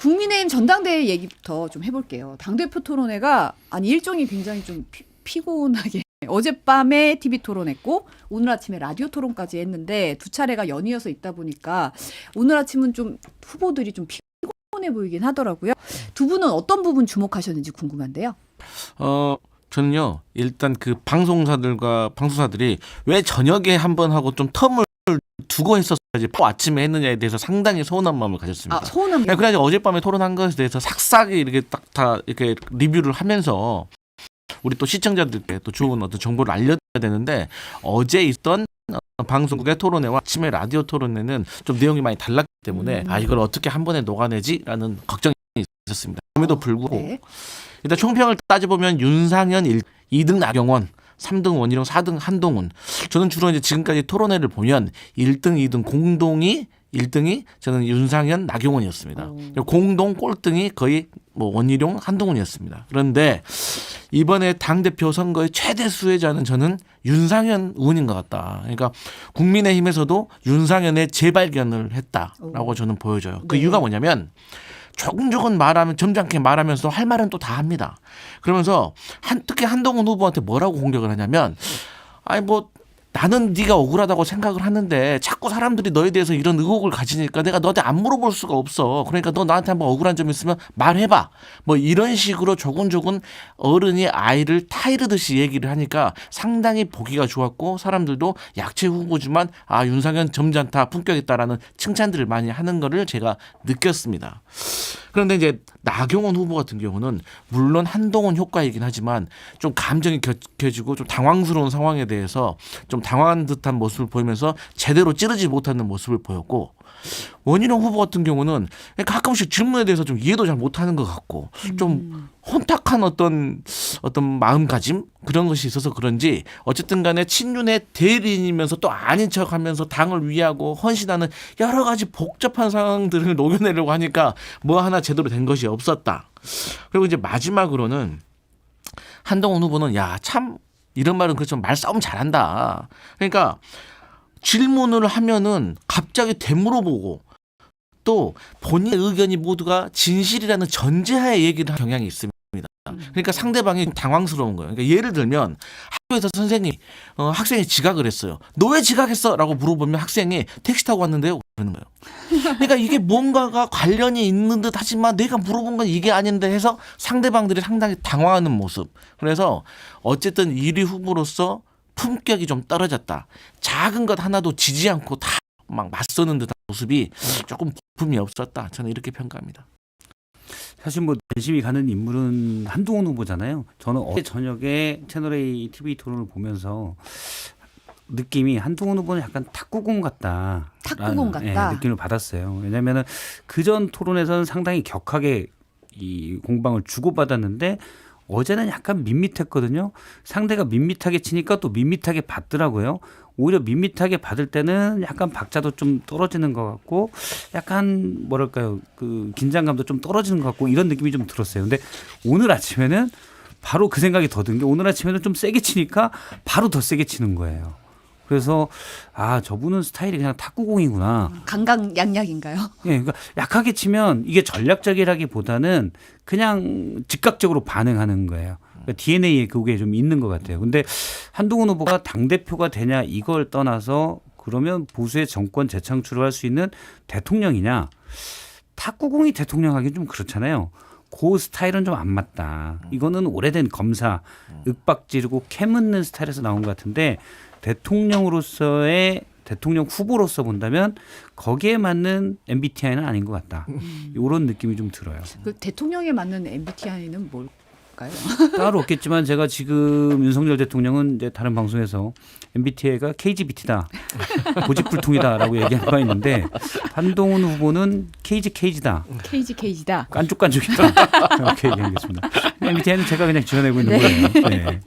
국민의힘 전당대회 얘기부터 좀 해볼게요. 당대표 토론회가 일정이 굉장히 좀 피곤하게 어젯밤에 TV 토론했고 오늘 아침에 라디오 토론까지 했는데 두 차례가 연이어서 있다 보니까 오늘 아침은 좀 후보들이 좀 피곤해 보이긴 하더라고요. 두 분은 어떤 부분 주목하셨는지 궁금한데요. 저는요 일단 그 방송사들이 왜 저녁에 한번 하고 좀 텀을 두고 했었어야지 아침에 했느냐에 대해서 상당히 서운한 마음을 가졌습니다. 서운한 마음. 그래서 어젯밤에 토론한 것에 대해서 싹싹이 이렇게 딱 다 이렇게 리뷰를 하면서 우리 또 시청자들께 또 좋은 어떤 정보를 알려드려야 되는데 어제 있던 방송국의 토론회와 아침에 라디오 토론회는 좀 내용이 많이 달랐기 때문에 이걸 어떻게 한 번에 녹아내지라는 걱정이 있었습니다. 그럼에도 불구하고 네. 일단 총평을 따져보면 윤상현 2등 나경원 3등 원희룡 4등 한동훈 저는 주로 이제 지금까지 토론회를 보면 1등 2등 공동이 1등이 저는 윤상현 나경원이었습니다. 공동 꼴등이 거의 뭐 원희룡 한동훈이었습니다. 그런데 이번에 당대표 선거의 최대 수혜자는 저는 윤상현 의원인 것 같다. 그러니까 국민의힘에서도 윤상현의 재발견을 했다라고 저는 보여져요. 그 이유가 뭐냐면 조금 말하면 점잖게 말하면서 할 말은 또 다 합니다. 그러면서 특히 한동훈 후보한테 뭐라고 공격을 하냐면 나는 네가 억울하다고 생각을 하는데 자꾸 사람들이 너에 대해서 이런 의혹을 가지니까 내가 너한테 안 물어볼 수가 없어. 그러니까 너 나한테 한번 억울한 점 있으면 말해봐. 뭐 이런 식으로 조금 어른이 아이를 타이르듯이 얘기를 하니까 상당히 보기가 좋았고 사람들도 약체 후보지만 윤상현 점잖다 품격 있다라는 칭찬들을 많이 하는 거를 제가 느꼈습니다. 그런데 이제 나경원 후보 같은 경우는 물론 한동훈 효과이긴 하지만 좀 감정이 격해지고 좀 당황스러운 상황에 대해서 좀 당황한 듯한 모습을 보이면서 제대로 찌르지 못하는 모습을 보였고 원희룡 후보 같은 경우는 가끔씩 질문에 대해서 좀 이해도 잘 못하는 것 같고 좀 혼탁한 어떤 마음가짐 그런 것이 있어서 그런지 어쨌든 간에 친윤의 대리인이면서 또 아닌 척하면서 당을 위하고 헌신하는 여러 가지 복잡한 상황들을 녹여내려고 하니까 뭐 하나 제대로 된 것이 없었다. 그리고 이제 마지막으로는 한동훈 후보는 참 이런 말은 그렇지만 말싸움 잘한다. 그러니까 질문을 하면은 갑자기 되물어보고 또 본인의 의견이 모두가 진실이라는 전제하에 얘기를 하는 경향이 있습니다. 그러니까 상대방이 당황스러운 거예요. 그러니까 예를 들면 학교에서 선생님이 학생이 지각을 했어요. 너 왜 지각했어? 라고 물어보면 학생이 택시 타고 왔는데요. 그러는 거예요. 그러니까 이게 뭔가가 관련이 있는 듯 하지만 내가 물어본 건 이게 아닌데 해서 상대방들이 상당히 당황하는 모습. 그래서 어쨌든 1위 후보로서 품격이 좀 떨어졌다. 작은 것 하나도 지지 않고 다 막 맞서는 듯한 모습이 조금 볼품이 없었다. 저는 이렇게 평가합니다. 사실 뭐 관심이 가는 인물은 한동훈 후보잖아요. 저는 어제 저녁에 채널A TV 토론을 보면서 느낌이 한동훈 후보는 약간 탁구공 같다. 탁구공 같다. 느낌을 받았어요. 왜냐하면 그전 토론에서는 상당히 격하게 이 공방을 주고받았는데 어제는 약간 밋밋했거든요. 상대가 밋밋하게 치니까 또 밋밋하게 받더라고요. 오히려 밋밋하게 받을 때는 약간 박자도 좀 떨어지는 것 같고 약간 뭐랄까요 그 긴장감도 좀 떨어지는 것 같고 이런 느낌이 좀 들었어요. 근데 오늘 아침에는 바로 그 생각이 더 든 게 오늘 아침에는 좀 세게 치니까 바로 더 세게 치는 거예요. 그래서 저분은 스타일이 그냥 탁구공이구나. 강강약약인가요? 예, 그러니까 약하게 치면 이게 전략적이라기보다는 그냥 즉각적으로 반응하는 거예요. 그러니까 DNA에 그게 좀 있는 것 같아요. 근데 한동훈 후보가 당대표가 되냐 이걸 떠나서 그러면 보수의 정권 재창출을 할 수 있는 대통령이냐. 탁구공이 대통령 하긴 좀 그렇잖아요. 그 스타일은 좀 안 맞다. 이거는 오래된 검사, 윽박 지르고 캐묻는 스타일에서 나온 것 같은데 대통령으로서의 대통령 후보로서 본다면 거기에 맞는 MBTI는 아닌 것 같다. 이런 느낌이 좀 들어요. 그 대통령에 맞는 MBTI는 뭘까요? 따로 없겠지만 제가 지금 윤석열 대통령은 이제 다른 방송에서 MBTI가 KGBT다. 고집불통이다라고 얘기한 바 있는데 한동훈 후보는 KGKG다. KGKG다. 깐죽깐죽이다. 이렇게 얘기하겠습니다. MBTI는 제가 그냥 지어내고 있는 거예요. 네.